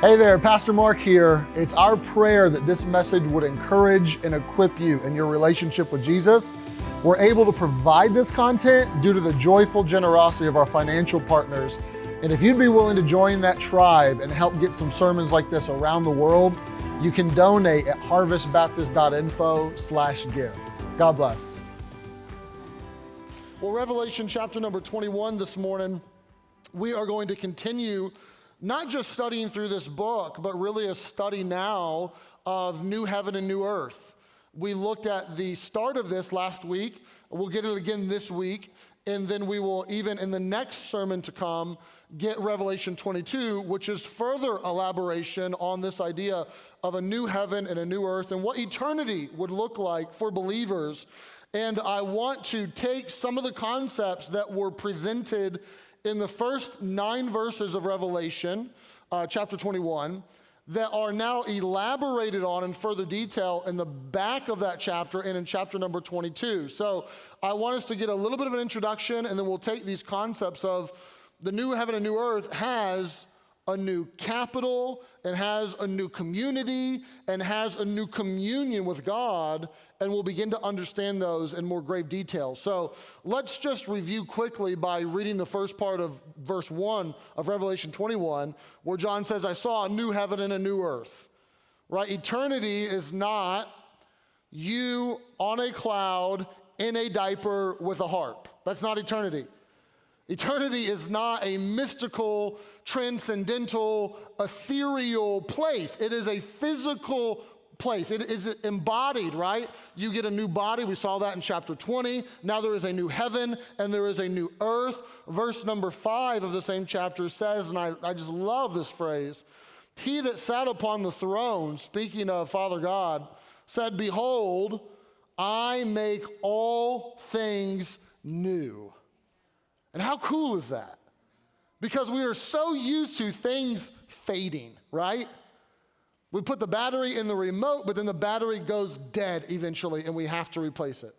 Hey there, Pastor Marc here. It's our prayer that this message would encourage and equip you in your relationship with Jesus. We're able to provide this content due to the joyful generosity of our financial partners. And if you'd be willing to join that tribe and help get some sermons like this around the world, you can donate at harvestbaptist.info/give. God bless. Well, Revelation chapter number 21 this morning, we are going to continue not just studying through this book, but really a study now of new heaven and new earth. We looked at the start of this last week. We'll get it again this week. And then we will, even in the next sermon to come, get Revelation 22, which is further elaboration on this idea of a new heaven and a new earth and what eternity would look like for believers. And I want to take some of the concepts that were presented in the first 9 verses of Revelation, chapter 21, that are now elaborated on in further detail in the back of that chapter and in chapter number 22. So I want us to get a little bit of an introduction, and then we'll take these concepts of the new heaven and new earth has a new capital, and has a new community, and has a new communion with God, and we'll begin to understand those in more grave detail. So let's just review quickly by reading the first part of verse 1 of Revelation 21, where John says, I saw a new heaven and a new earth. Right? Eternity is not you on a cloud in a diaper with a harp. That's not eternity. Eternity is not a mystical, transcendental, ethereal place. It is a physical place. It is embodied, right? You get a new body. We saw that in chapter 20. Now there is a new heaven and there is a new earth. Verse number 5 of the same chapter says, and I just love this phrase, he that sat upon the throne, speaking of Father God, said, behold, I make all things new. And how cool is that? Because we are so used to things fading, right? We put the battery in the remote, but then the battery goes dead eventually, and we have to replace it.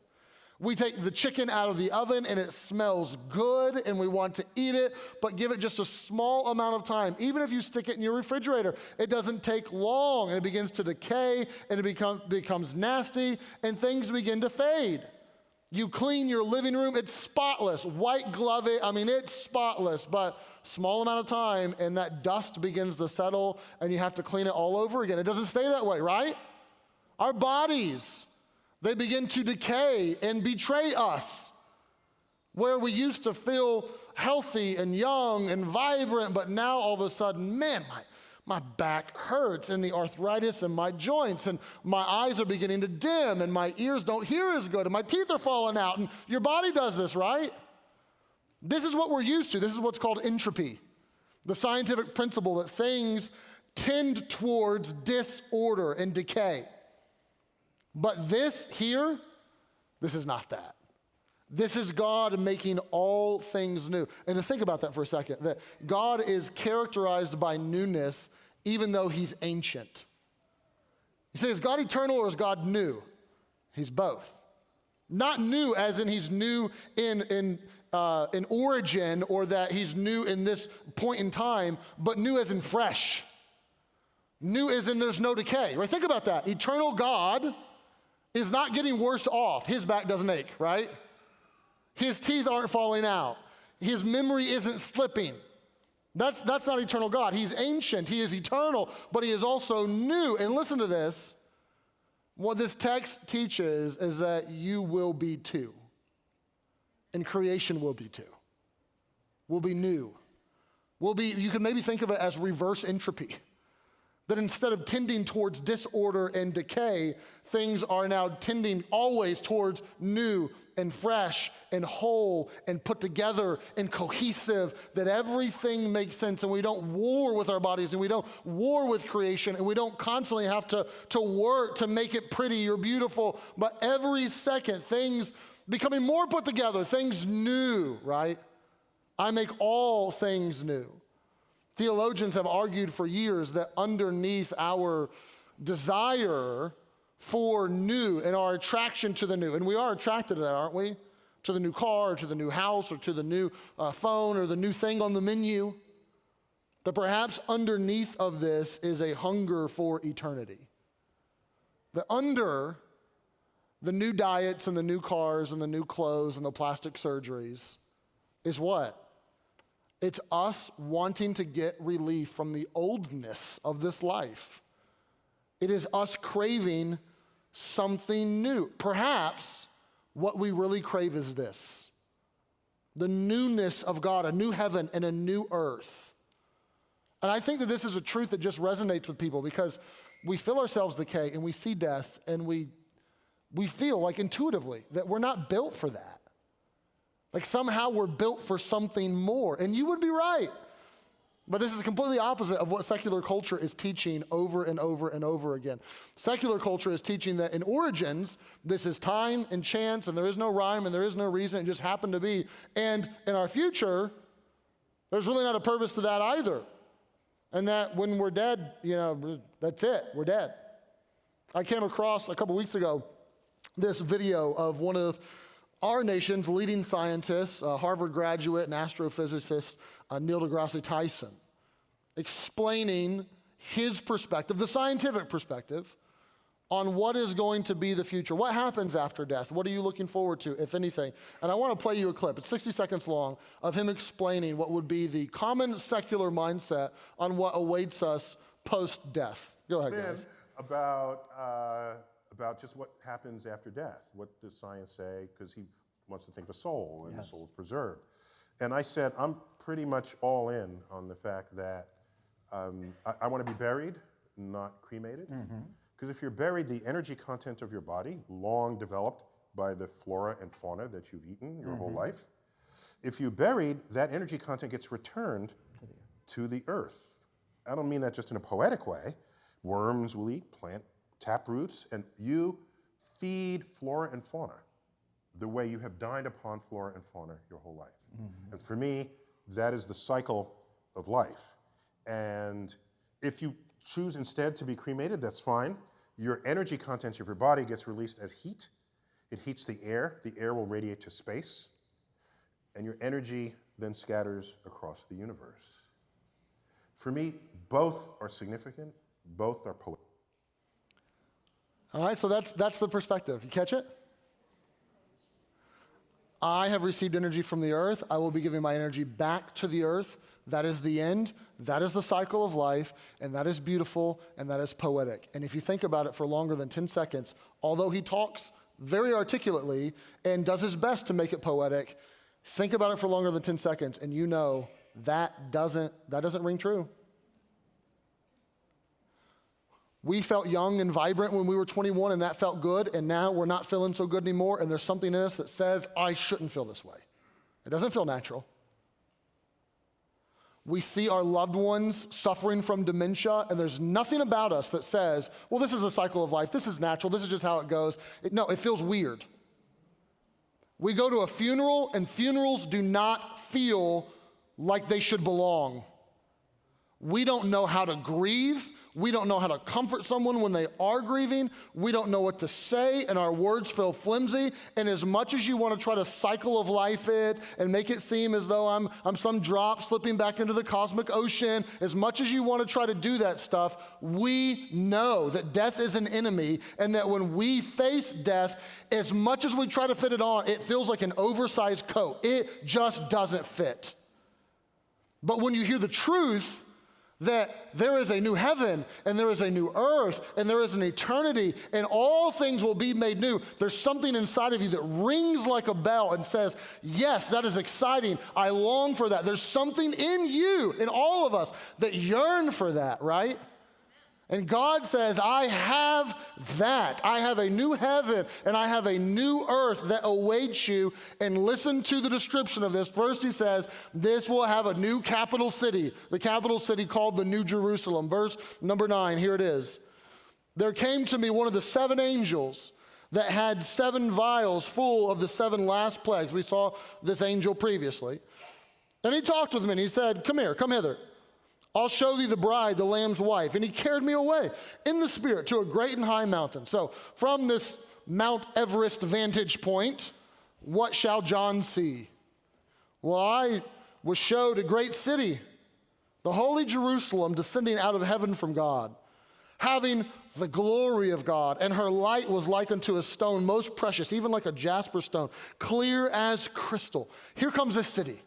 We take the chicken out of the oven, and it smells good, and we want to eat it, but give it just a small amount of time. Even if you stick it in your refrigerator, it doesn't take long, and it begins to decay, and it becomes nasty, and things begin to fade. You clean your living room, it's spotless. White glove it, it's spotless, but small amount of time and that dust begins to settle and you have to clean it all over again. It doesn't stay that way, right? Our bodies, they begin to decay and betray us. Where we used to feel healthy and young and vibrant, but now all of a sudden, man, my back hurts and the arthritis in my joints and my eyes are beginning to dim and my ears don't hear as good and my teeth are falling out, and your body does this, right? This is what we're used to. This is what's called entropy, the scientific principle that things tend towards disorder and decay. But this here, this is not that. This is God making all things new. And to think about that for a second, that God is characterized by newness even though he's ancient. You say, is God eternal or is God new? He's both. Not new as in he's new in origin or that he's new in this point in time, but new as in fresh. New as in there's no decay, right? Think about that. Eternal God is not getting worse off. His back doesn't ache, right? His teeth aren't falling out. His memory isn't slipping. That's not eternal God. He's ancient. He is eternal, but he is also new. And listen to this. What this text teaches is that you will be too. And creation will be too. We'll be new. You can maybe think of it as reverse entropy. That instead of tending towards disorder and decay, things are now tending always towards new and fresh and whole and put together and cohesive, that everything makes sense and we don't war with our bodies and we don't war with creation and we don't constantly have to work to make it pretty or beautiful, but every second things becoming more put together, things new, right? I make all things new. Theologians have argued for years that underneath our desire for new and our attraction to the new, and we are attracted to that, aren't we? To the new car, or to the new house, or to the new phone, or the new thing on the menu. That perhaps underneath of this is a hunger for eternity. That under the new diets and the new cars and the new clothes and the plastic surgeries is what? It's us wanting to get relief from the oldness of this life. It is us craving something new. Perhaps what we really crave is this: the newness of God, a new heaven and a new earth. And I think that this is a truth that just resonates with people because we feel ourselves decay and we see death and we feel like intuitively that we're not built for that. Like somehow we're built for something more. And you would be right. But this is completely opposite of what secular culture is teaching over and over and over again. Secular culture is teaching that in origins, this is time and chance and there is no rhyme and there is no reason, it just happened to be. And in our future, there's really not a purpose to that either. And that when we're dead, that's it, we're dead. I came across a couple weeks ago this video of one of our nation's leading scientists, a Harvard graduate and astrophysicist, Neil deGrasse Tyson, explaining his perspective, the scientific perspective, on what is going to be the future. What happens after death? What are you looking forward to, if anything? And I want to play you a clip. It's 60 seconds long of him explaining what would be the common secular mindset on what awaits us post-death. Go ahead, guys. About just what happens after death. What does science say? Because he wants to think of a soul, and the soul is preserved. And I said, I'm pretty much all in on the fact that I want to be buried, not cremated. Because if you're buried, the energy content of your body, long developed by the flora and fauna that you've eaten your whole life, if you're buried, that energy content gets returned to the earth. I don't mean that just in a poetic way. Worms will eat plant taproots, and you feed flora and fauna the way you have dined upon flora and fauna your whole life. And for me, that is the cycle of life. And if you choose instead to be cremated, that's fine. Your energy content of your body gets released as heat. It heats the air will radiate to space, and your energy then scatters across the universe. For me, both are significant, both are poetic. All right, so that's the perspective. You catch it? I have received energy from the earth. I will be giving my energy back to the earth. That is the end. That is the cycle of life, and that is beautiful, and that is poetic. And if you think about it for longer than 10 seconds, although he talks very articulately and does his best to make it poetic, think about it for longer than 10 seconds, and you know that doesn't ring true. We felt young and vibrant when we were 21, and that felt good, and now we're not feeling so good anymore, and there's something in us that says, I shouldn't feel this way. It doesn't feel natural. We see our loved ones suffering from dementia, and there's nothing about us that says, well, this is the cycle of life, this is natural, this is just how it goes. No, it feels weird. We go to a funeral, and funerals do not feel like they should belong. We don't know how to grieve. We don't know how to comfort someone when they are grieving. We don't know what to say, and our words feel flimsy. And as much as you want to try to cycle of life it and make it seem as though I'm some drop slipping back into the cosmic ocean, as much as you want to try to do that stuff, we know that death is an enemy, and that when we face death, as much as we try to fit it on, it feels like an oversized coat. It just doesn't fit. But when you hear the truth, that there is a new heaven, and there is a new earth, and there is an eternity, and all things will be made new. There's something inside of you that rings like a bell and says, yes, that is exciting. I long for that. There's something in you, in all of us, that yearn for that, right? And God says, I have that. I have a new heaven and I have a new earth that awaits you. And listen to the description of this. First he says, this will have a new capital city, the capital city called the New Jerusalem. Verse number 9, here it is. There came to me one of the 7 angels that had 7 vials full of the 7 last plagues. We saw this angel previously. And he talked with me and he said, come here, come hither. I'll show thee the bride, the Lamb's wife. And he carried me away in the spirit to a great and high mountain. So from this Mount Everest vantage point, what shall John see? Well, I was showed a great city the holy Jerusalem descending out of heaven from God, having the glory of God, and her light was like unto a stone most precious, even like a jasper stone, clear as crystal. Here comes this city.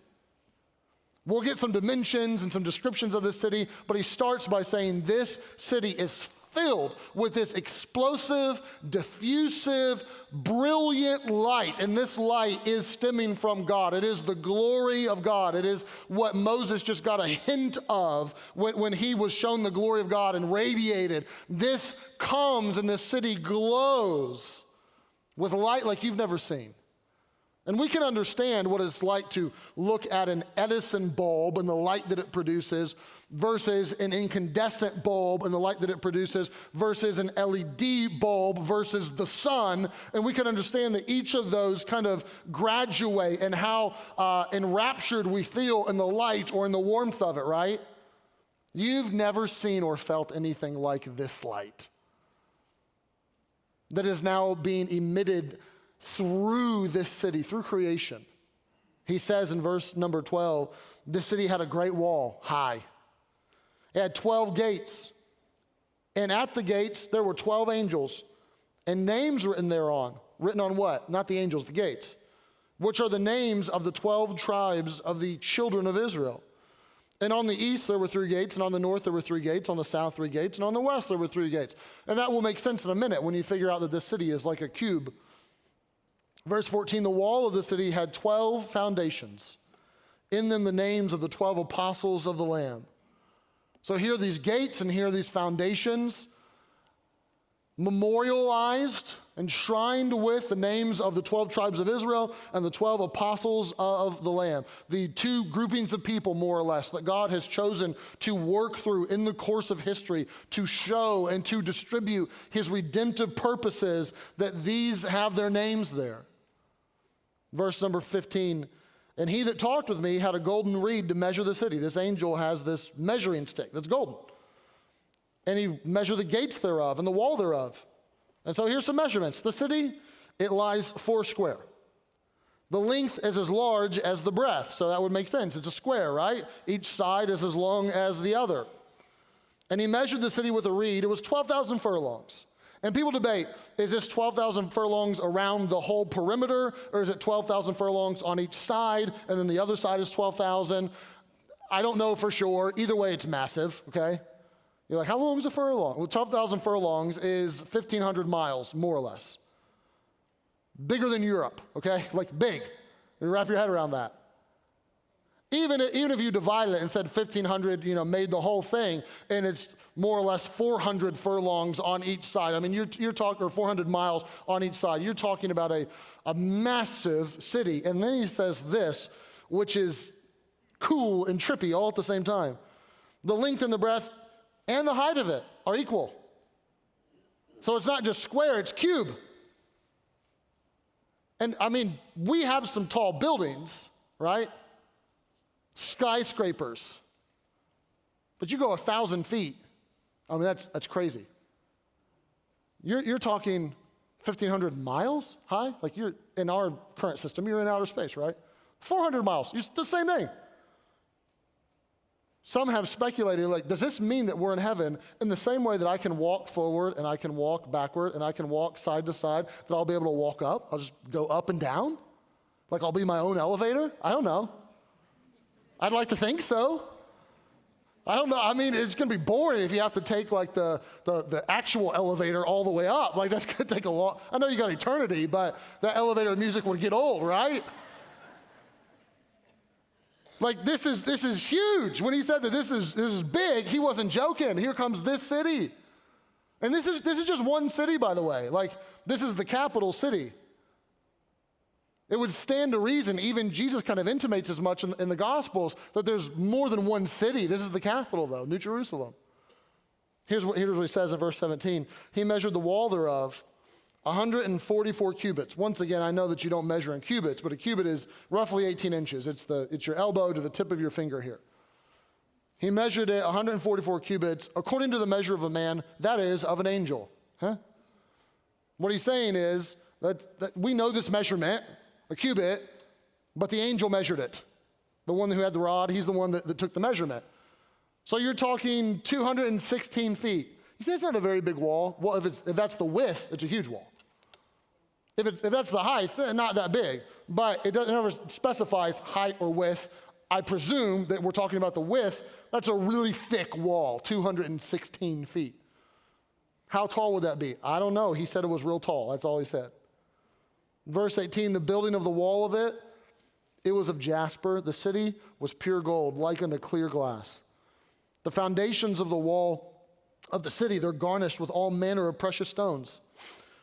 We'll get some dimensions and some descriptions of this city, but he starts by saying this city is filled with this explosive, diffusive, brilliant light. And this light is stemming from God. It is the glory of God. It is what Moses just got a hint of when he was shown the glory of God and radiated. This comes and this city glows with light like you've never seen. And we can understand what it's like to look at an Edison bulb and the light that it produces versus an incandescent bulb and the light that it produces versus an LED bulb versus the sun. And we can understand that each of those kind of graduate and how enraptured we feel in the light or in the warmth of it, right? You've never seen or felt anything like this light that is now being emitted through this city, through creation. He says in verse number 12, this city had a great wall, high. It had 12 gates. And at the gates, there were 12 angels. And names written thereon. Written on what? Not the angels, the gates. Which are the names of the 12 tribes of the children of Israel. And on the east there were 3 gates, and on the north there were 3 gates, on the south 3 gates, and on the west there were 3 gates. And that will make sense in a minute when you figure out that this city is like a cube. Verse 14, the wall of the city had 12 foundations, in them the names of the 12 apostles of the Lamb. So here are these gates and here are these foundations, memorialized, enshrined with the names of the 12 tribes of Israel and the 12 apostles of the Lamb. The 2 groupings of people, more or less, that God has chosen to work through in the course of history to show and to distribute his redemptive purposes, that these have their names there. Verse number 15, and he that talked with me had a golden reed to measure the city. This angel has this measuring stick that's golden. And he measured the gates thereof and the wall thereof. And so here's some measurements. The city, it lies 4 square. The length is as large as the breadth, so that would make sense. It's a square, right? Each side is as long as the other. And he measured the city with a reed. It was 12,000 furlongs. And people debate, is this 12,000 furlongs around the whole perimeter, or is it 12,000 furlongs on each side, and then the other side is 12,000? I don't know for sure. Either way, it's massive, okay? You're like, how long is a furlong? Well, 12,000 furlongs is 1,500 miles, more or less. Bigger than Europe, okay? Like big. You wrap your head around that. Even if you divided it and said 1,500, made the whole thing, and it's more or less 400 furlongs on each side. I mean, you're talking, or 400 miles on each side. You're talking about a massive city. And then he says this, which is cool and trippy all at the same time. The length and the breadth and the height of it are equal. So it's not just square, it's cube. And I mean, we have some tall buildings, right? Skyscrapers. But you go 1,000 feet. I mean, that's crazy. You're talking 1,500 miles high? Like you're in our current system, you're in outer space, right? 400 miles, it's the same thing. Some have speculated, like, does this mean that we're in heaven in the same way that I can walk forward and I can walk backward and I can walk side to side, that I'll be able to walk up? I'll just go up and down? Like I'll be my own elevator? I don't know. I'd like to think so. I don't know. I mean, it's going to be boring if you have to take like the actual elevator all the way up. Like that's going to take a long. I know you got eternity, but that elevator music would get old, right? Like this is huge. When he said that this is big, he wasn't joking. Here comes this city, and this is just one city, by the way. Like this is the capital city. It would stand to reason, even Jesus kind of intimates as much in the Gospels, that there's more than one city. This is the capital, though, New Jerusalem. Here's what he says in verse 17. He measured the wall thereof 144 cubits. Once again, I know that you don't measure in cubits, but a cubit is roughly 18 inches. It's your elbow to the tip of your finger here. He measured it 144 cubits according to the measure of a man, that is, of an angel. Huh? What he's saying is that we know this measurement, a cubit, but the angel measured it. The one who had the rod, he's the one that took the measurement. So you're talking 216 feet. You say, it's not a very big wall. Well, if that's the width, it's a huge wall. If that's the height, not that big. But it never specifies height or width. I presume that we're talking about the width. That's a really thick wall, 216 feet. How tall would that be? I don't know. He said it was real tall. That's all he said. Verse 18, the building of the wall of it, it was of jasper. The city was pure gold, like unto clear glass. The foundations of the wall of the city, they're garnished with all manner of precious stones.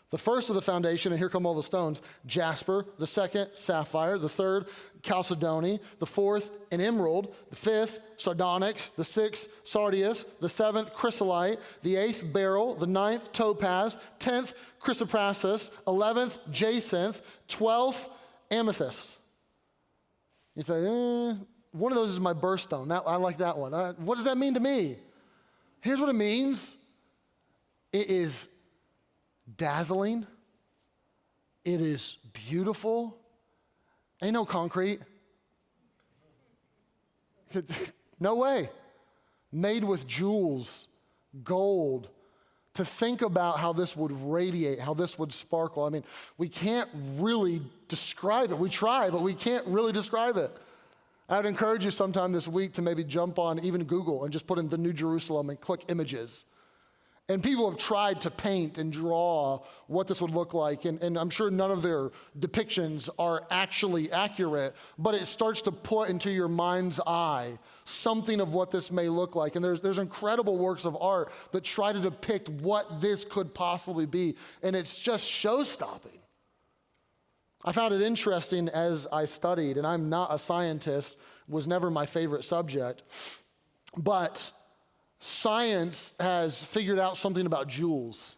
The first of the foundation, and here come all the stones, jasper. The second, sapphire. The third, chalcedony. The fourth, an emerald. The fifth, sardonyx. The sixth, sardius. The seventh, chrysolite. The eighth, beryl. The ninth, topaz. 10th, chrysoprasus. 11th, jacinth. 12th, amethyst. You say, one of those is my birthstone. I like that one. What does that mean to me? Here's what it means. It is dazzling. It is beautiful. Ain't no concrete. No way. Made with jewels, gold. To think about how this would radiate, how this would sparkle. I mean, we can't really describe it. We try, but we can't really describe it. I would encourage you sometime this week to maybe jump on even Google and just put in the New Jerusalem and click images. And people have tried to paint and draw what this would look like, and I'm sure none of their depictions are actually accurate, but it starts to put into your mind's eye something of what this may look like. And there's incredible works of art that try to depict what this could possibly be, and it's just show-stopping. I found it interesting as I studied, and I'm not a scientist, was never my favorite subject, but science has figured out something about jewels.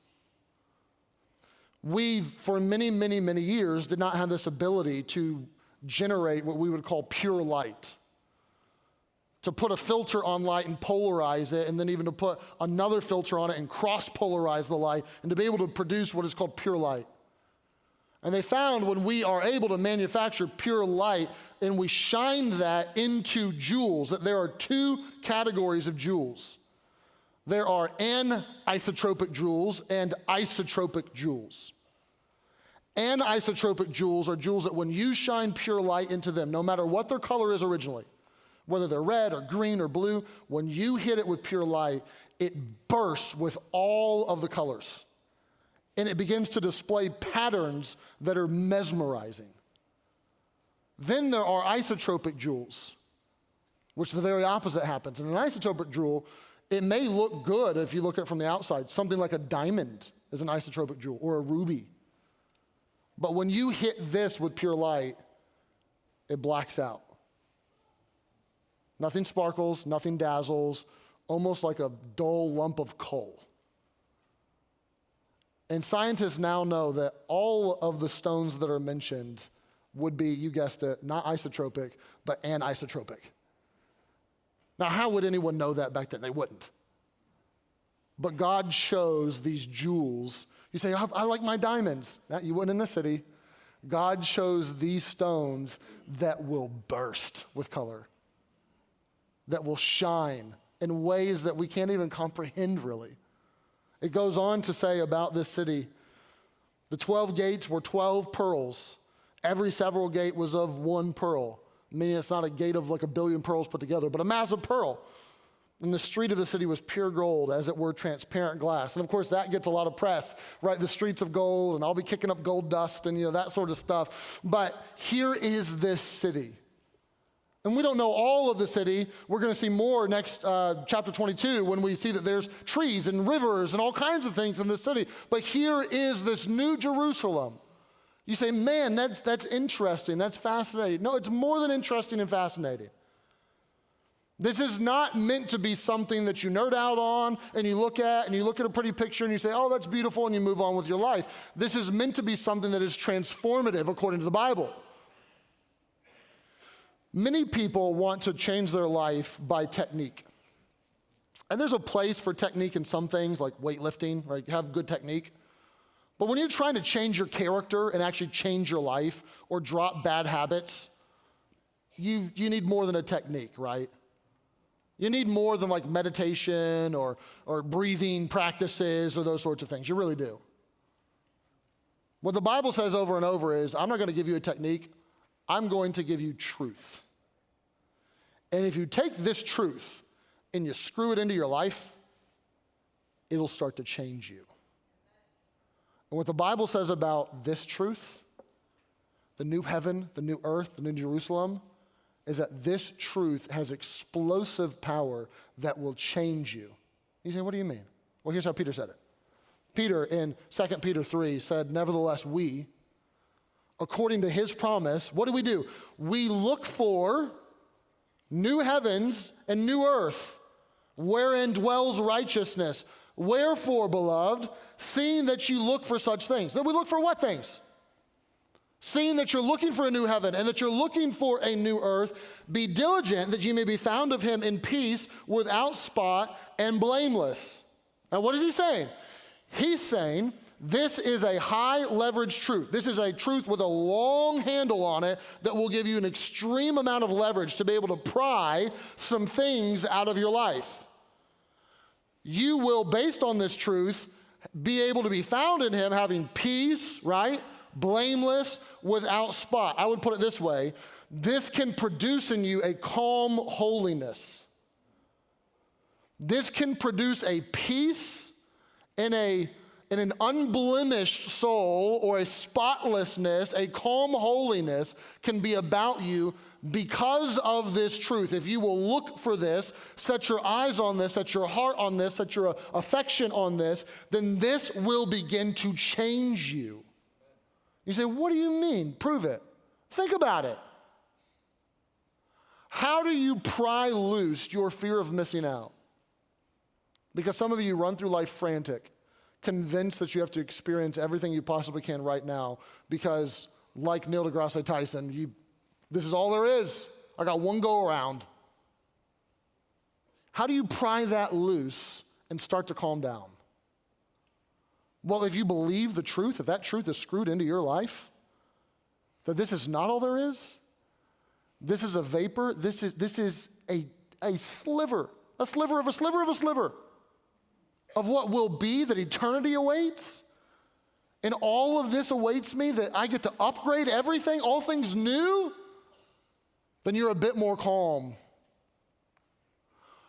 We, for many, many, many years, did not have this ability to generate what we would call pure light. To put a filter on light and polarize it, and then even to put another filter on it and cross-polarize the light, and to be able to produce what is called pure light. And they found when we are able to manufacture pure light and we shine that into jewels, that there are two categories of jewels. There are anisotropic jewels and isotropic jewels. Anisotropic jewels are jewels that when you shine pure light into them, no matter what their color is originally, whether they're red or green or blue, when you hit it with pure light, it bursts with all of the colors. And it begins to display patterns that are mesmerizing. Then there are isotropic jewels, which the very opposite happens. In an isotropic jewel, it may look good if you look at it from the outside. Something like a diamond is an isotropic jewel, or a ruby. But when you hit this with pure light, it blacks out. Nothing sparkles, nothing dazzles, almost like a dull lump of coal. And scientists now know that all of the stones that are mentioned would be, you guessed it, not isotropic, but anisotropic. Now, how would anyone know that back then? They wouldn't. But God chose these jewels. You say, I like my diamonds. You wouldn't in the city. God chose these stones that will burst with color, that will shine in ways that we can't even comprehend, really. It goes on to say about this city, the 12 gates were 12 pearls. Every several gate was of one pearl, meaning it's not a gate of like a billion pearls put together, but a massive pearl. And the street of the city was pure gold, as it were transparent glass. And of course, that gets a lot of press, right? The streets of gold, and I'll be kicking up gold dust and that sort of stuff. But here is this city. And we don't know all of the city. We're going to see more next chapter 22 when we see that there's trees and rivers and all kinds of things in this city. But here is this New Jerusalem. You say, man, that's interesting. That's fascinating. No, it's more than interesting and fascinating. This is not meant to be something that you nerd out on and you look at a pretty picture and you say, oh, that's beautiful, and you move on with your life. This is meant to be something that is transformative according to the Bible. Many people want to change their life by technique. And there's a place for technique in some things, like weightlifting, right? You have good technique. But when you're trying to change your character and actually change your life or drop bad habits, you need more than a technique, right? You need more than like meditation or breathing practices or those sorts of things. You really do. What the Bible says over and over is, I'm not going to give you a technique. I'm going to give you truth. And if you take this truth and you screw it into your life, it'll start to change you. And what the Bible says about this truth, the new heaven, the new earth, the new Jerusalem, is that this truth has explosive power that will change you. You say, what do you mean? Well, here's how Peter said it. Peter in 2 Peter 3 said, nevertheless, we, according to his promise, what do? We look for new heavens and new earth, wherein dwells righteousness. Wherefore, beloved, seeing that you look for such things. Then we look for what things? Seeing that you're looking for a new heaven and that you're looking for a new earth, be diligent that you may be found of him in peace, without spot and blameless. Now, what is he saying? He's saying this is a high leverage truth. This is a truth with a long handle on it that will give you an extreme amount of leverage to be able to pry some things out of your life. You will, based on this truth, be able to be found in him having peace, right? Blameless, without spot. I would put it this way. This can produce in you a calm holiness. This can produce a peace in an unblemished soul, or a spotlessness, a calm holiness can be about you because of this truth. If you will look for this, set your eyes on this, set your heart on this, set your affection on this, then this will begin to change you. You say, what do you mean? Prove it. Think about it. How do you pry loose your fear of missing out? Because some of you run through life frantic, convinced that you have to experience everything you possibly can right now because, like Neil deGrasse Tyson, this is all there is. I got one go around. How do you pry that loose and start to calm down? Well, if you believe the truth, if that truth is screwed into your life, that this is not all there is, this is a vapor, this is a sliver of a sliver of a sliver of what will be, that eternity awaits, and all of this awaits me, that I get to upgrade everything, all things new, then you're a bit more calm.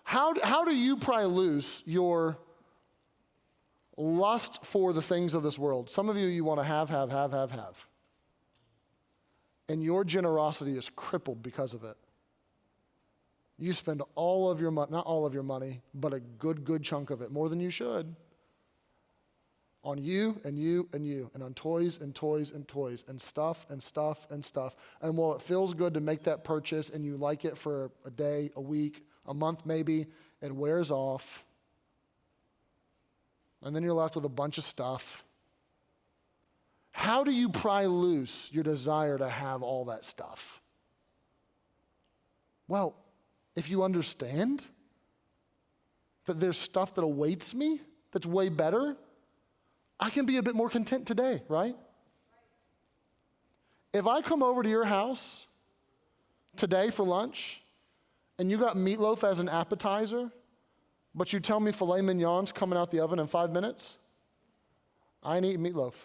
How do you pry loose your lust for the things of this world? Some of you want to have. And your generosity is crippled because of it. You spend all of your money, not all of your money, but a good chunk of it, more than you should, on you and you and you, and on toys and toys and toys, and stuff and stuff and stuff. And while it feels good to make that purchase and you like it for a day, a week, a month maybe, it wears off. And then you're left with a bunch of stuff. How do you pry loose your desire to have all that stuff? Well, if you understand that there's stuff that awaits me that's way better, I can be a bit more content today, right? If I come over to your house today for lunch and you got meatloaf as an appetizer, but you tell me filet mignon's coming out the oven in 5 minutes, I ain't eating meatloaf.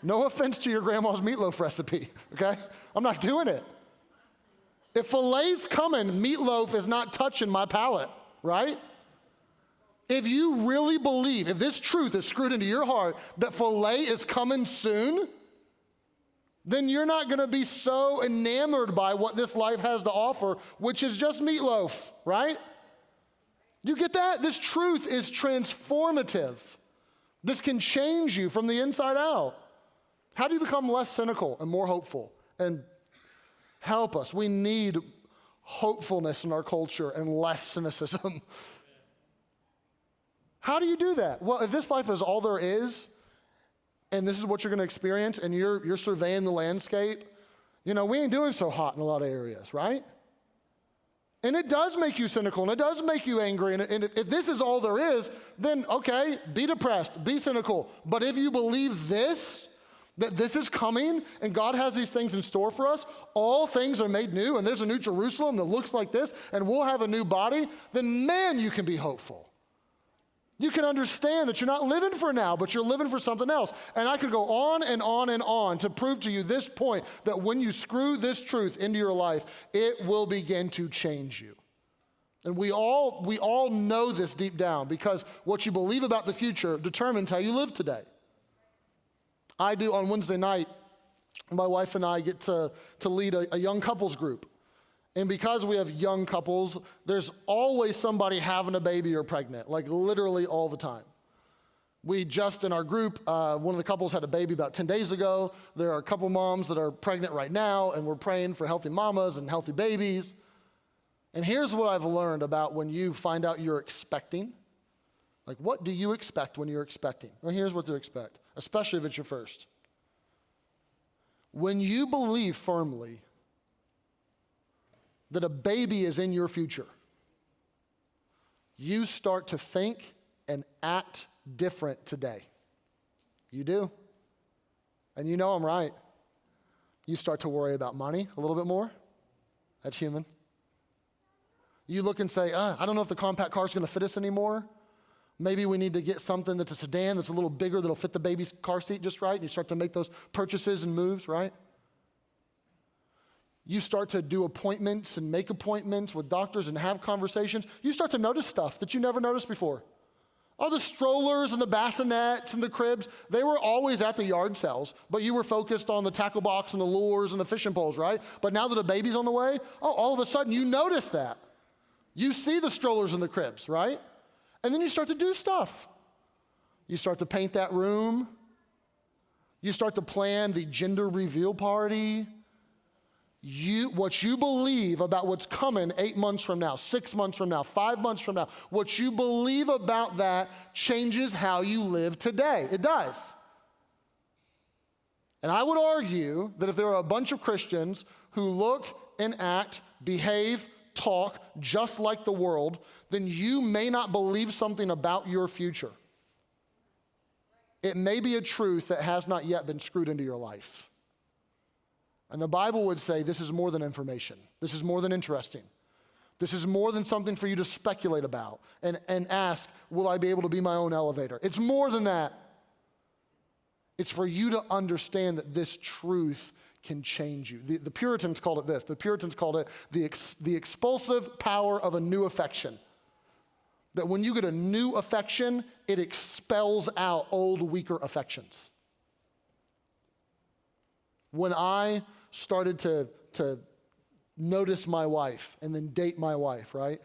No offense to your grandma's meatloaf recipe, okay? I'm not doing it. If filet's coming, meatloaf is not touching my palate, right? If you really believe, if this truth is screwed into your heart that filet is coming soon, then you're not going to be so enamored by what this life has to offer, which is just meatloaf, right? You get that? This truth is transformative. This can change you from the inside out. How do you become less cynical and more hopeful? And help us. We need hopefulness in our culture and less cynicism. How do you do that? Well, if this life is all there is, and this is what you're going to experience, and you're surveying the landscape, we ain't doing so hot in a lot of areas, right? And it does make you cynical, and it does make you angry, and if this is all there is, then okay, be depressed, be cynical. But if you believe this, That this is coming and God has these things in store for us, all things are made new and there's a new Jerusalem that looks like this and we'll have a new body, then man, you can be hopeful. You can understand that you're not living for now, but you're living for something else. And I could go on and on and on to prove to you this point that when you screw this truth into your life, it will begin to change you. And we all know this deep down because what you believe about the future determines how you live today. I do on Wednesday night, my wife and I get to lead a young couples group. And because we have young couples, there's always somebody having a baby or pregnant, like literally all the time. We just, in our group, one of the couples had a baby about 10 days ago. There are a couple moms that are pregnant right now, and we're praying for healthy mamas and healthy babies. And here's what I've learned about when you find out you're expecting. Like, what do you expect when you're expecting? Well, here's what to expect, especially if it's your first. When you believe firmly that a baby is in your future, you start to think and act different today. You do. And you know I'm right. You start to worry about money a little bit more. That's human. You look and say, I don't know if the compact car is going to fit us anymore. Maybe we need to get something that's a sedan that's a little bigger that'll fit the baby's car seat just right. And you start to make those purchases and moves, right? You start to do appointments and make appointments with doctors and have conversations. You start to notice stuff that you never noticed before. Oh, the strollers and the bassinets and the cribs, they were always at the yard sales, but you were focused on the tackle box and the lures and the fishing poles, right? But now that a baby's on the way, all of a sudden you notice that. You see the strollers and the cribs, right? And then you start to do stuff. You start to paint that room. You start to plan the gender reveal party. What you believe about what's coming 8 months from now, 6 months from now, 5 months from now, what you believe about that changes how you live today. It does. And I would argue that if there are a bunch of Christians who look and act, behave, talk just like the world, then you may not believe something about your future. It may be a truth that has not yet been screwed into your life. And the Bible would say this is more than information. This is more than interesting. This is more than something for you to speculate about and ask, will I be able to be my own elevator? It's more than that. It's for you to understand that this truth can change you. The Puritans called it this. The Puritans called it the expulsive power of a new affection. That when you get a new affection, it expels out old, weaker affections. When I started to notice my wife and then date my wife, right?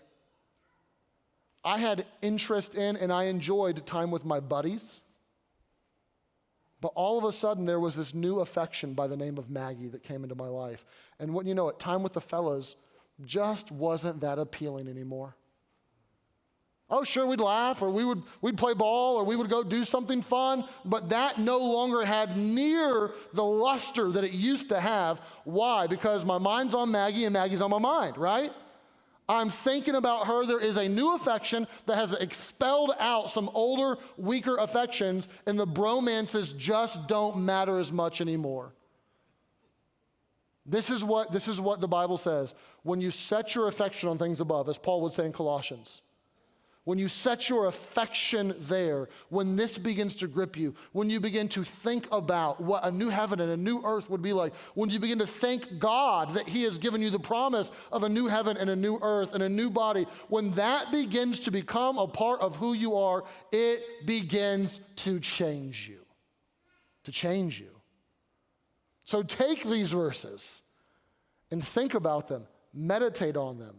I had interest in and I enjoyed time with my buddies. But all of a sudden, there was this new affection by the name of Maggie that came into my life. And wouldn't you know it, time with the fellas just wasn't that appealing anymore. Oh, sure, we'd laugh, or we'd play ball, or we would go do something fun, but that no longer had near the luster that it used to have. Why? Because my mind's on Maggie, and Maggie's on my mind, right? I'm thinking about her. There is a new affection that has expelled out some older, weaker affections, and the bromances just don't matter as much anymore. This is what the Bible says. When you set your affection on things above, as Paul would say in Colossians, when you set your affection there, when this begins to grip you, when you begin to think about what a new heaven and a new earth would be like, when you begin to thank God that he has given you the promise of a new heaven and a new earth and a new body, when that begins to become a part of who you are, it begins to change you. To change you. So take these verses and think about them, meditate on them.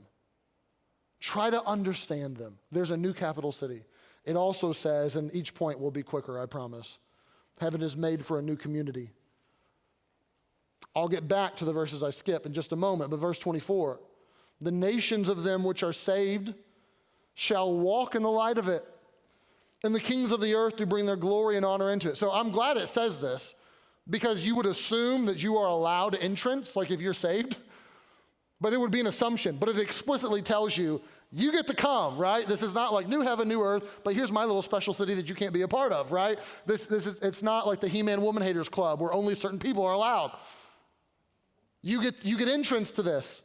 Try to understand them. There's a new capital city. It also says, and each point will be quicker, I promise, heaven is made for a new community. I'll get back to the verses I skip in just a moment, but verse 24, the nations of them which are saved shall walk in the light of it, and the kings of the earth do bring their glory and honor into it. So I'm glad it says this, because you would assume that you are allowed entrance, like if you're saved. But it would be an assumption, but it explicitly tells you, you get to come, right? This is not like new heaven, new earth, but here's my little special city that you can't be a part of, right? It's not like the He-Man Woman Haters Club where only certain people are allowed. You get entrance to this.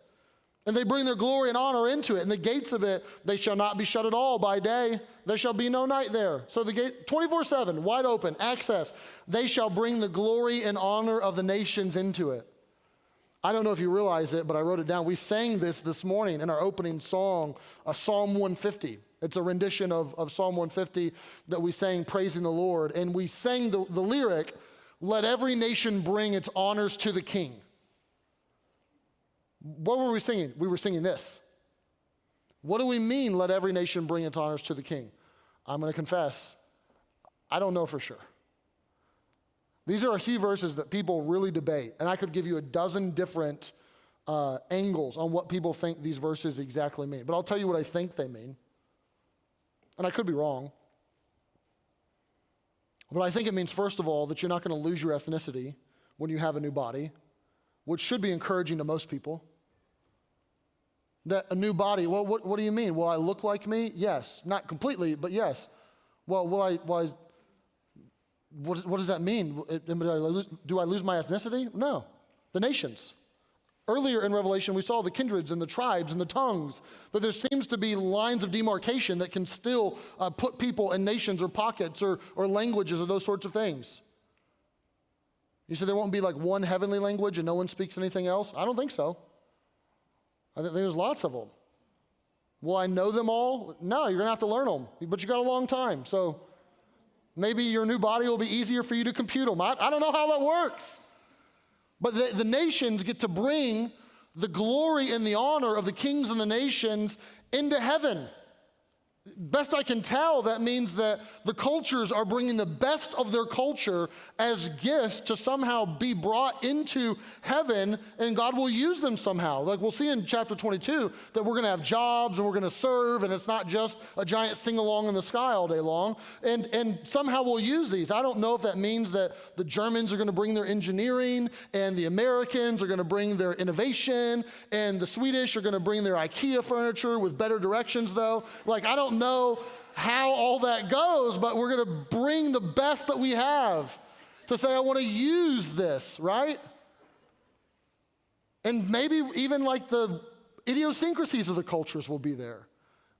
And they bring their glory and honor into it. And the gates of it, they shall not be shut at all by day. There shall be no night there. So the gate, 24/7, wide open, access. They shall bring the glory and honor of the nations into it. I don't know if you realize it, but I wrote it down. We sang this morning in our opening song, Psalm 150. It's a rendition of Psalm 150 that we sang praising the Lord. And we sang the lyric, let every nation bring its honors to the King. What were we singing? We were singing this. What do we mean, let every nation bring its honors to the King? I'm going to confess, I don't know for sure. These are a few verses that people really debate, and I could give you a dozen different angles on what people think these verses exactly mean. But I'll tell you what I think they mean, and I could be wrong. But I think it means, first of all, that you're not going to lose your ethnicity when you have a new body, which should be encouraging to most people. That a new body, well, what do you mean? Will I look like me? Yes. Not completely, but yes. Well, what does that mean? Do I lose my ethnicity? No. The nations. Earlier in Revelation, we saw the kindreds and the tribes and the tongues, but there seems to be lines of demarcation that can still put people in nations or pockets or languages or those sorts of things. You said there won't be like one heavenly language and no one speaks anything else? I don't think so. I think there's lots of them. Will I know them all? No, you're going to have to learn them, but you got a long time. So maybe your new body will be easier for you to compute them. I don't know how that works. But the nations get to bring the glory and the honor of the kings and the nations into heaven. Best I can tell, that means that the cultures are bringing the best of their culture as gifts to somehow be brought into heaven, and God will use them somehow. Like we'll see in chapter 22 that we're going to have jobs and we're going to serve, and it's not just a giant sing-along in the sky all day long. And somehow we'll use these. I don't know if that means that the Germans are going to bring their engineering, and the Americans are going to bring their innovation, and the Swedish are going to bring their IKEA furniture with better directions, though. Like, I don't know how all that goes, but we're going to bring the best that we have to say, I want to use this, right? And maybe even like the idiosyncrasies of the cultures will be there,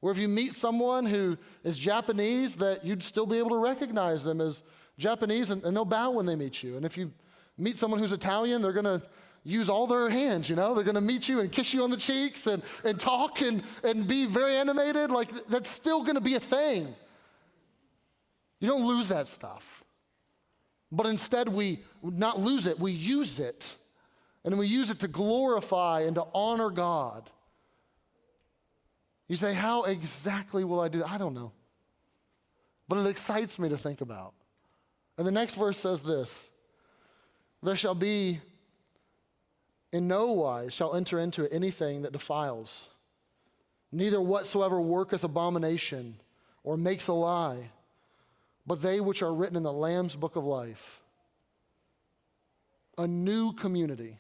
where if you meet someone who is Japanese, that you'd still be able to recognize them as Japanese, and they'll bow when they meet you. And if you meet someone who's Italian, they're going to use all their hands, you know? They're going to meet you and kiss you on the cheeks and talk and be very animated. Like, that's still going to be a thing. You don't lose that stuff. But instead, we not lose it, we use it. And we use it to glorify and to honor God. You say, how exactly will I do that? I don't know. But it excites me to think about. And the next verse says this, there shall be in no wise shall enter into it anything that defiles, neither whatsoever worketh abomination or makes a lie, but they which are written in the Lamb's book of life. A new community.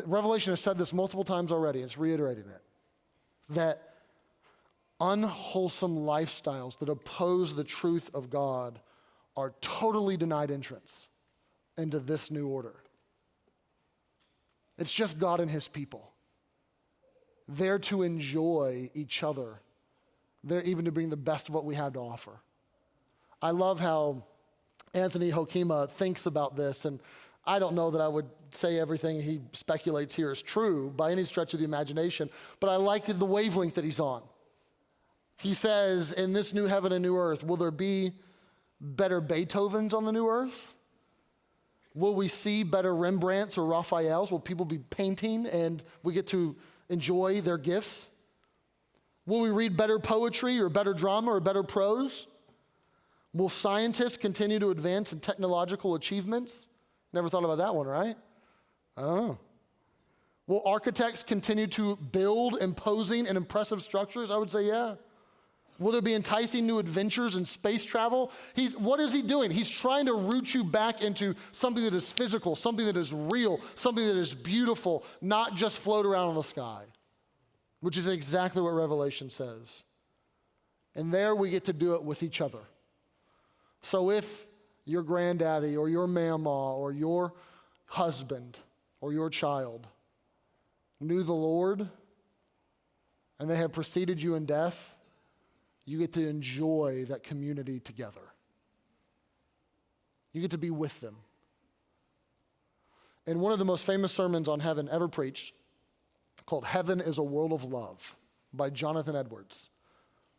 Revelation has said this multiple times already. It's reiterating it. That unwholesome lifestyles that oppose the truth of God are totally denied entrance into this new order. It's just God and his people. They're to enjoy each other. They're even to bring the best of what we have to offer. I love how Anthony Hokima thinks about this, and I don't know that I would say everything he speculates here is true by any stretch of the imagination, but I like the wavelength that he's on. He says, in this new heaven and new earth, will there be better Beethovens on the new earth? Will we see better Rembrandts or Raphaels? Will people be painting and we get to enjoy their gifts? Will we read better poetry or better drama or better prose? Will scientists continue to advance in technological achievements? Never thought about that one, right? I don't know. Will architects continue to build imposing and impressive structures? I would say yeah. Will there be enticing new adventures in space travel? What is he doing? He's trying to root you back into something that is physical, something that is real, something that is beautiful, not just float around in the sky, which is exactly what Revelation says. And there we get to do it with each other. So if your granddaddy or your mama or your husband or your child knew the Lord and they have preceded you in death, you get to enjoy that community together. You get to be with them. In one of the most famous sermons on heaven ever preached, called Heaven is a World of Love by Jonathan Edwards,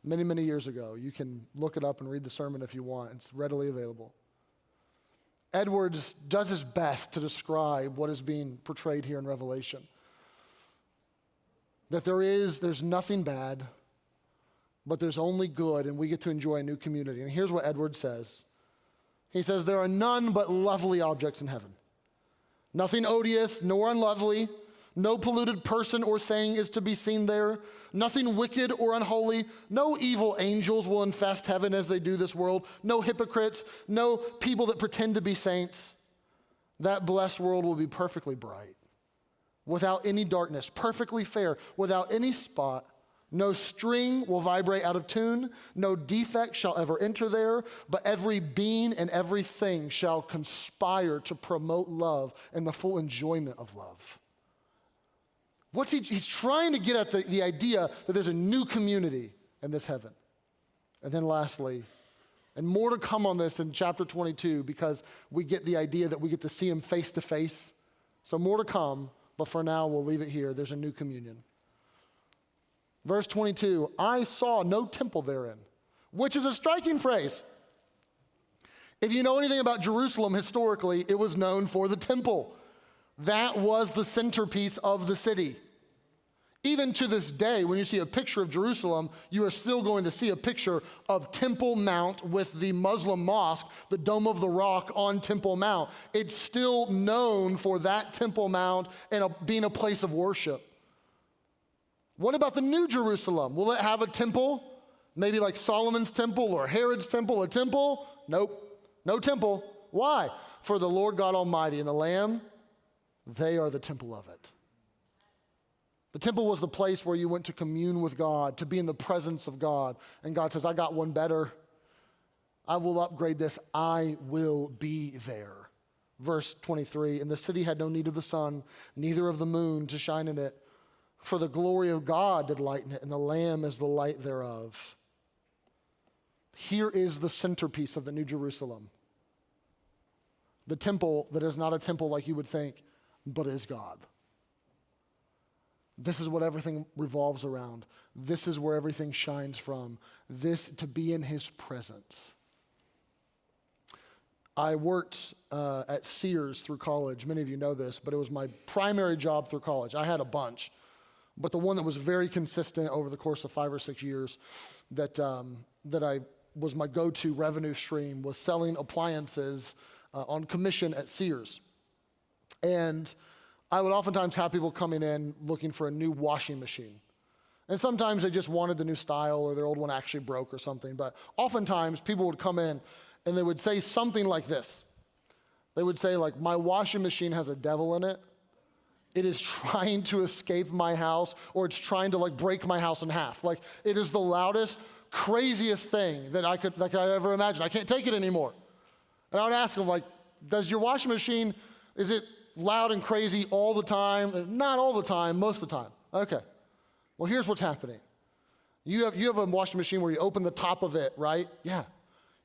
many, many years ago. You can look it up and read the sermon if you want. It's readily available. Edwards does his best to describe what is being portrayed here in Revelation. That there's nothing bad, but there's only good, and we get to enjoy a new community. And here's what Edwards says. He says, there are none but lovely objects in heaven. Nothing odious nor unlovely. No polluted person or thing is to be seen there. Nothing wicked or unholy. No evil angels will infest heaven as they do this world. No hypocrites. No people that pretend to be saints. That blessed world will be perfectly bright, without any darkness, perfectly fair, without any spot. No string will vibrate out of tune. No defect shall ever enter there, but every being and everything shall conspire to promote love and the full enjoyment of love. He's trying to get at the idea that there's a new community in this heaven. And then lastly, and more to come on this in chapter 22, because we get the idea that we get to see him face to face. So more to come, but for now we'll leave it here. There's a new communion. Verse 22, I saw no temple therein, which is a striking phrase. If you know anything about Jerusalem historically, it was known for the temple. That was the centerpiece of the city. Even to this day, when you see a picture of Jerusalem, you are still going to see a picture of Temple Mount with the Muslim mosque, the Dome of the Rock on Temple Mount. It's still known for that Temple Mount and being a place of worship. What about the New Jerusalem? Will it have a temple? Maybe like Solomon's temple or Herod's temple, a temple? Nope, no temple. Why? For the Lord God Almighty and the Lamb, they are the temple of it. The temple was the place where you went to commune with God, to be in the presence of God. And God says, I got one better. I will upgrade this. I will be there. Verse 23, and the city had no need of the sun, neither of the moon to shine in it. For the glory of God did lighten it, and the Lamb is the light thereof. Here is the centerpiece of the New Jerusalem. The temple that is not a temple like you would think, but is God. This is what everything revolves around. This is where everything shines from. This, to be in his presence. I worked at Sears through college. Many of you know this, but it was my primary job through college. I had a bunch. But the one that was very consistent over the course of 5 or 6 years that I was my go-to revenue stream was selling appliances on commission at Sears. And I would oftentimes have people coming in looking for a new washing machine. And sometimes they just wanted the new style or their old one actually broke or something. But oftentimes people would come in and they would say something like this. They would say like, my washing machine has a devil in it. It is trying to escape my house, or it's trying to like break my house in half. Like it is the loudest, craziest thing that I could ever imagine. I can't take it anymore. And I would ask them like, does your washing machine, is it loud and crazy all the time? Not all the time, most of the time. Okay. Well, here's what's happening. You have a washing machine where you open the top of it, right? Yeah.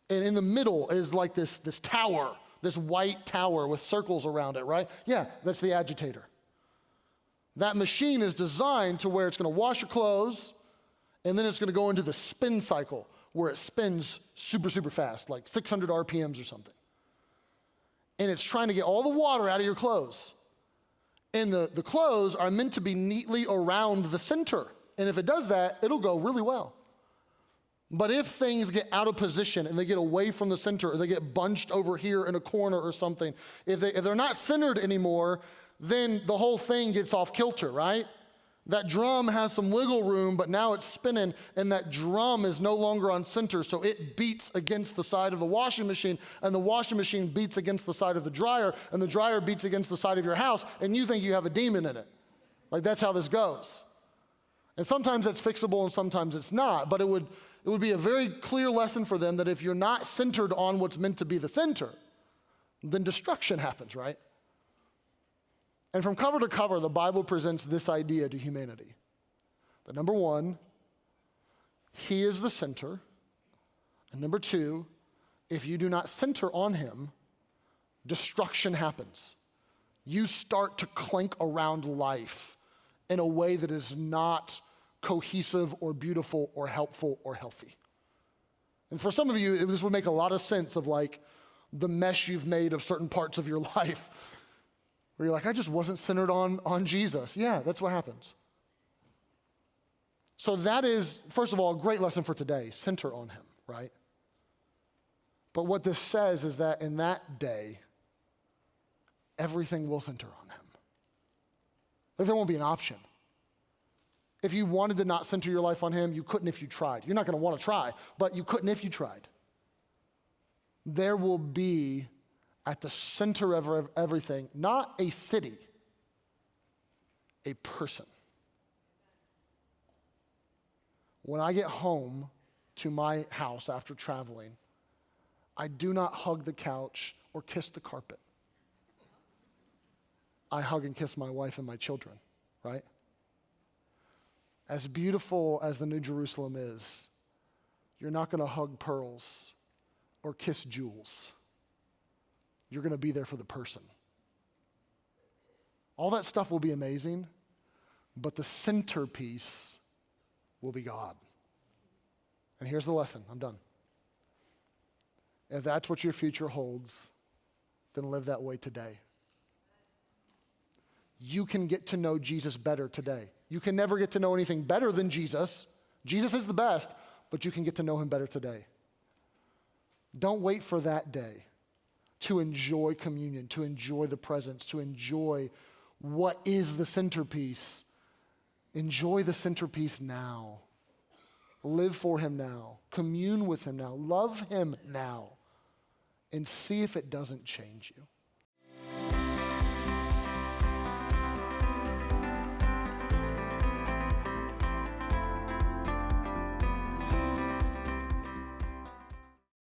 And in the middle is like this tower, this white tower with circles around it, right? Yeah, that's the agitator. That machine is designed to where it's going to wash your clothes, and then it's going to go into the spin cycle where it spins super, super fast, like 600 RPMs or something. And it's trying to get all the water out of your clothes. And the clothes are meant to be neatly around the center. And if it does that, it'll go really well. But if things get out of position and they get away from the center, or they get bunched over here in a corner or something, if they're not centered anymore, then the whole thing gets off kilter, right? That drum has some wiggle room, but now it's spinning, and that drum is no longer on center, so it beats against the side of the washing machine, and the washing machine beats against the side of the dryer, and the dryer beats against the side of your house, and you think you have a demon in it. Like, that's how this goes. And sometimes it's fixable and sometimes it's not, but it would be a very clear lesson for them that if you're not centered on what's meant to be the center, then destruction happens, right? And from cover to cover, the Bible presents this idea to humanity. That number one, he is the center. And number two, if you do not center on him, destruction happens. You start to clink around life in a way that is not cohesive or beautiful or helpful or healthy. And for some of you, this would make a lot of sense of like the mesh you've made of certain parts of your life where you're like, I just wasn't centered on Jesus. Yeah, that's what happens. So that is, first of all, a great lesson for today. Center on him, right? But what this says is that in that day, everything will center on him. Like there won't be an option. If you wanted to not center your life on him, you couldn't if you tried. You're not going to want to try, but you couldn't if you tried. There will be at the center of everything, not a city, a person. When I get home to my house after traveling, I do not hug the couch or kiss the carpet. I hug and kiss my wife and my children, right? As beautiful as the New Jerusalem is, you're not going to hug pearls or kiss jewels. You're going to be there for the person. All that stuff will be amazing, but the centerpiece will be God. And here's the lesson. I'm done. If that's what your future holds, then live that way today. You can get to know Jesus better today. You can never get to know anything better than Jesus. Jesus is the best, but you can get to know him better today. Don't wait for that day to enjoy communion, to enjoy the presence, to enjoy what is the centerpiece. Enjoy the centerpiece now. Live for him now. Commune with him now. Love him now. And see if it doesn't change you.